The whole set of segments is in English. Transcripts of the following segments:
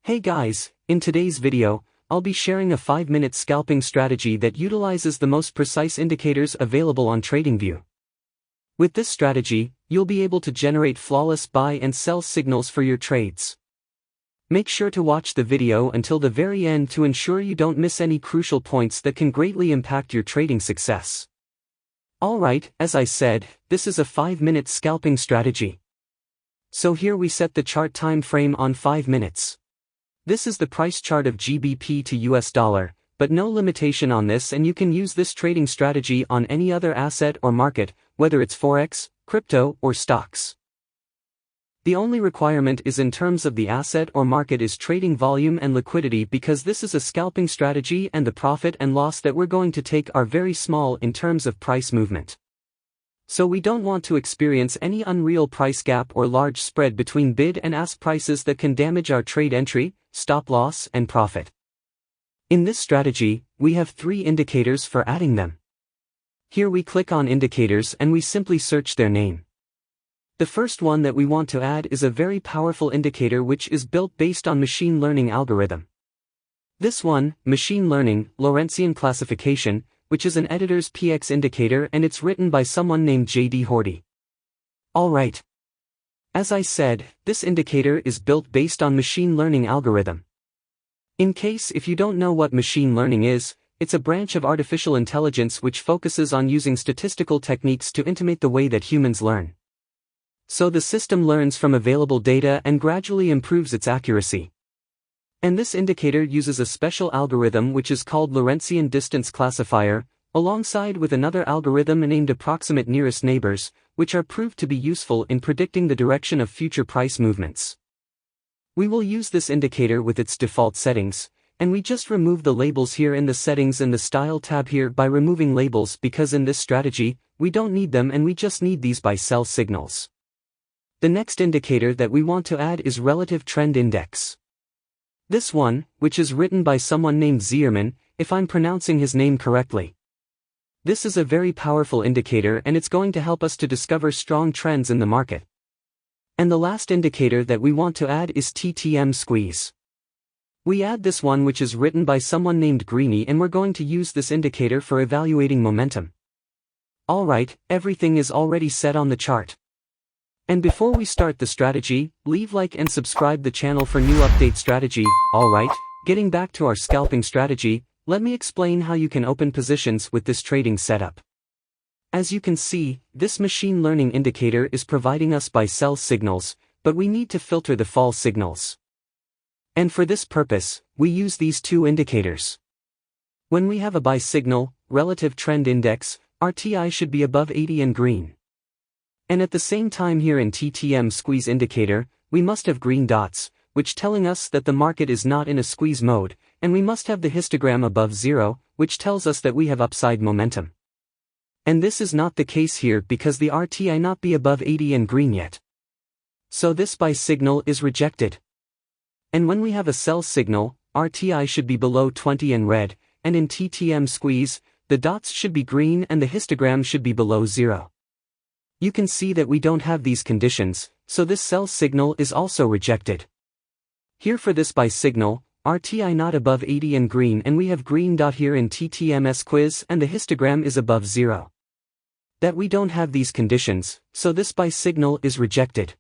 Hey guys, in today's video, I'll be sharing a 5-minute scalping strategy that utilizes the most precise indicators available on Tradingview. With this strategy, you'll be able to generate flawless buy and sell signals for your trades. Make sure to watch the video until the very end to ensure you don't miss any crucial points that can greatly impact your trading success. Alright, as I said, this is a 5-minute scalping strategy. So here we set the chart time frame on 5 minutes. This is the price chart of GBP to US dollar, but no limitation on this, and you can use this trading strategy on any other asset or market, whether it's Forex, crypto, or stocks. The only requirement is in terms of the asset or market is trading volume and liquidity, because this is a scalping strategy and the profit and loss that we're going to take are very small in terms of price movement. So we don't want to experience any unreal price gap or large spread between bid and ask prices that can damage our trade entry, stop loss, and profit. In this strategy, we have 3 indicators for adding them. Here we click on indicators and we simply search their name. The first one that we want to add is a very powerful indicator which is built based on machine learning algorithm. This one, machine learning, Lorentzian classification, which is an editor's PX indicator, and it's written by someone named J.D. Horty. Alright. As I said, this indicator is built based on machine learning algorithm. In case if you don't know what machine learning is, it's a branch of artificial intelligence which focuses on using statistical techniques to intimate the way that humans learn. So the system learns from available data and gradually improves its accuracy. And this indicator uses a special algorithm which is called Lorentzian distance classifier, alongside with another algorithm named approximate nearest neighbors, which are proved to be useful in predicting the direction of future price movements. We will use this indicator with its default settings, and we just remove the labels here in the settings and the style tab here by removing labels, because in this strategy, we don't need them and we just need these buy-sell signals. The next indicator that we want to add is relative trend index. This one, which is written by someone named Zierman, if I'm pronouncing his name correctly. This is a very powerful indicator and it's going to help us to discover strong trends in the market. And the last indicator that we want to add is TTM squeeze. We add this one which is written by someone named Greeny, and we're going to use this indicator for evaluating momentum. Alright, everything is already set on the chart. And before we start the strategy, leave like and subscribe the channel for new update strategy. Alright, getting back to our scalping strategy, let me explain how you can open positions with this trading setup. As you can see, this machine learning indicator is providing us buy-sell signals, but we need to filter the false signals. And for this purpose, we use these 2 indicators. When we have a buy signal, relative trend index, RTI should be above 80 and green. And at the same time here in TTM squeeze indicator, we must have green dots, which telling us that the market is not in a squeeze mode, and we must have the histogram above 0, which tells us that we have upside momentum. And this is not the case here because the RTI not be above 80 and green yet. So this buy signal is rejected. And when we have a sell signal, RTI should be below 20 and red, and in TTM squeeze, the dots should be green and the histogram should be below 0. You can see that we don't have these conditions, so this sell signal is also rejected. Here for this buy signal, RTI not above 80 and green, and we have green dot here in TTMS quiz and the histogram is above 0. That we don't have these conditions, so this buy signal is rejected.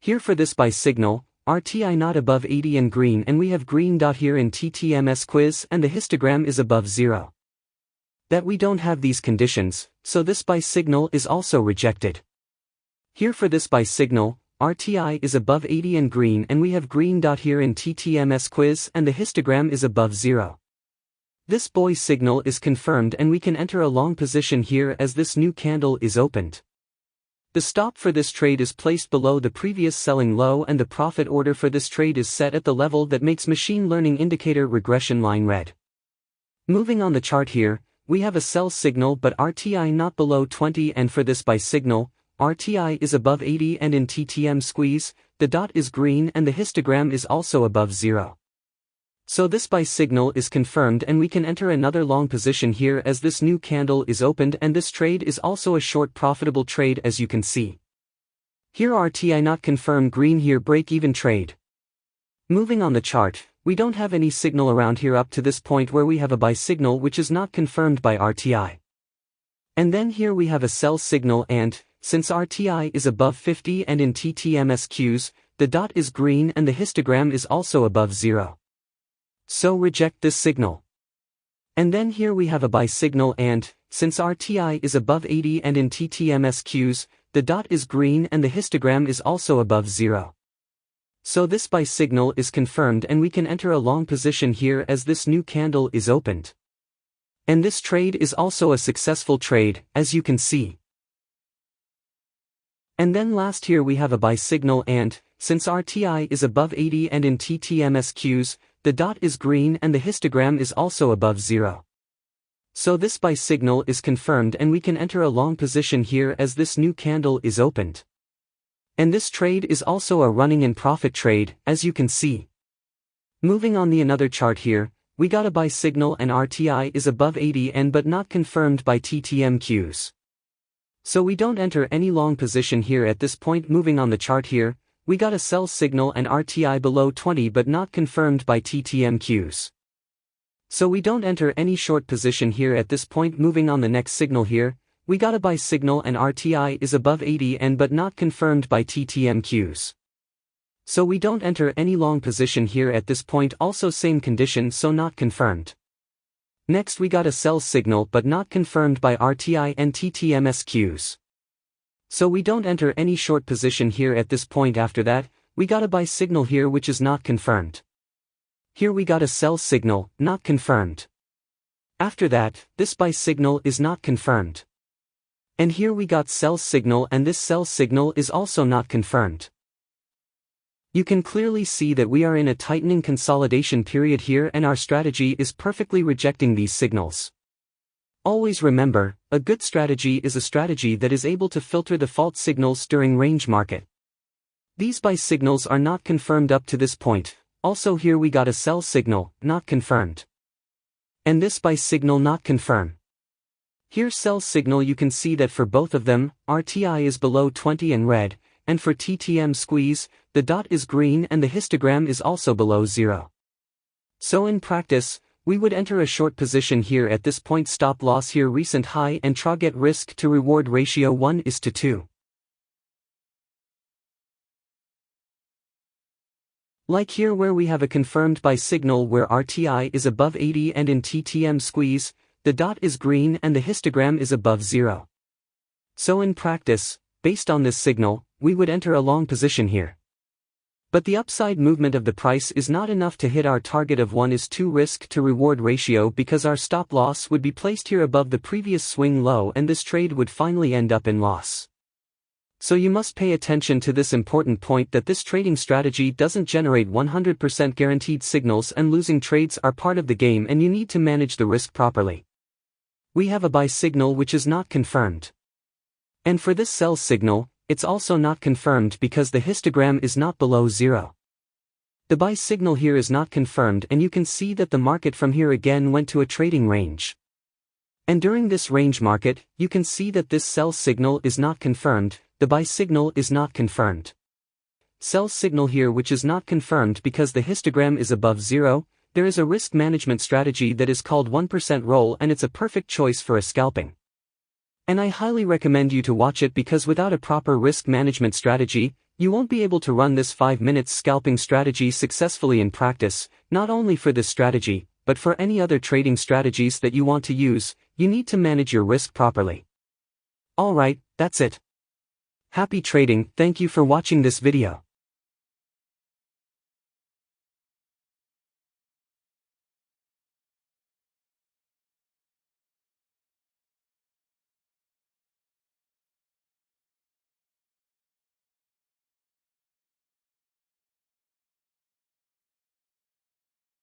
Here for this buy signal, RTI not above 80 and green, and we have green dot here in TTMS quiz and the histogram is above 0. That we don't have these conditions, so this buy signal is also rejected. Here for this buy signal, RTI is above 80 and green, and we have green dot here in TTMS quiz and the histogram is above 0. This buy signal is confirmed and we can enter a long position here as this new candle is opened. The stop for this trade is placed below the previous selling low, and the profit order for this trade is set at the level that makes machine learning indicator regression line red. Moving on the chart here, we have a sell signal but RTI not below 20, and for this buy signal, RTI is above 80 and in TTM squeeze, the dot is green and the histogram is also above 0. So this buy signal is confirmed and we can enter another long position here as this new candle is opened, and this trade is also a short profitable trade as you can see. Here RTI not confirm green, here break even trade. Moving on the chart, we don't have any signal around here up to this point where we have a buy signal which is not confirmed by RTI. And then here we have a sell signal, and since RTI is above 50 and in TTMSQs, the dot is green and the histogram is also above 0. So reject this signal. And then here we have a buy signal, and since RTI is above 80 and in TTMSQs, the dot is green and the histogram is also above 0. So this buy signal is confirmed and we can enter a long position here as this new candle is opened. And this trade is also a successful trade, as you can see. And then last here we have a buy signal, and since RTI is above 80 and in TTMSQs, the dot is green and the histogram is also above 0. So this buy signal is confirmed and we can enter a long position here as this new candle is opened. And this trade is also a running in profit trade, as you can see. Moving on the another chart here, we got a buy signal and RTI is above 80 and but not confirmed by TTMQs. So we don't enter any long position here at this point. Moving on the chart here, we got a sell signal and RTI below 20 but not confirmed by TTMQs. So we don't enter any short position here at this point. Moving on the next signal here, we got a buy signal and RTI is above 80 and but not confirmed by TTMQs. So we don't enter any long position here at this point. Also same condition, so not confirmed. Next we got a sell signal but not confirmed by RTI and TTMSQs. So we don't enter any short position here at this point. After that, we got a buy signal here which is not confirmed. Here we got a sell signal, not confirmed. After that, this buy signal is not confirmed. And here we got sell signal and this sell signal is also not confirmed. You can clearly see that we are in a tightening consolidation period here and our strategy is perfectly rejecting these signals. Always remember, a good strategy is a strategy that is able to filter the fault signals during range market. These buy signals are not confirmed up to this point. Also here we got a sell signal, not confirmed. And this buy signal not confirmed. Here sell signal, you can see that for both of them, RTI is below 20 and red, and for TTM squeeze, the dot is green and the histogram is also below 0. So in practice, we would enter a short position here at this point. Stop loss here recent high and target risk to reward ratio 1:2. Like here where we have a confirmed buy signal where RTI is above 80 and in TTM squeeze, the dot is green and the histogram is above 0. So in practice, based on this signal, we would enter a long position here. But the upside movement of the price is not enough to hit our target of 1:2 risk to reward ratio because our stop loss would be placed here above the previous swing low and this trade would finally end up in loss. So you must pay attention to this important point that this trading strategy doesn't generate 100% guaranteed signals and losing trades are part of the game and you need to manage the risk properly. We have a buy signal which is not confirmed. And for this sell signal, it's also not confirmed because the histogram is not below 0. The buy signal here is not confirmed and you can see that the market from here again went to a trading range. And during this range market, you can see that this sell signal is not confirmed, the buy signal is not confirmed. Sell signal here which is not confirmed because the histogram is above 0, there is a risk management strategy that is called 1% roll and it's a perfect choice for a scalping. And I highly recommend you to watch it because without a proper risk management strategy, you won't be able to run this 5 minutes scalping strategy successfully in practice. Not only for this strategy, but for any other trading strategies that you want to use, you need to manage your risk properly. Alright, that's it. Happy trading, thank you for watching this video.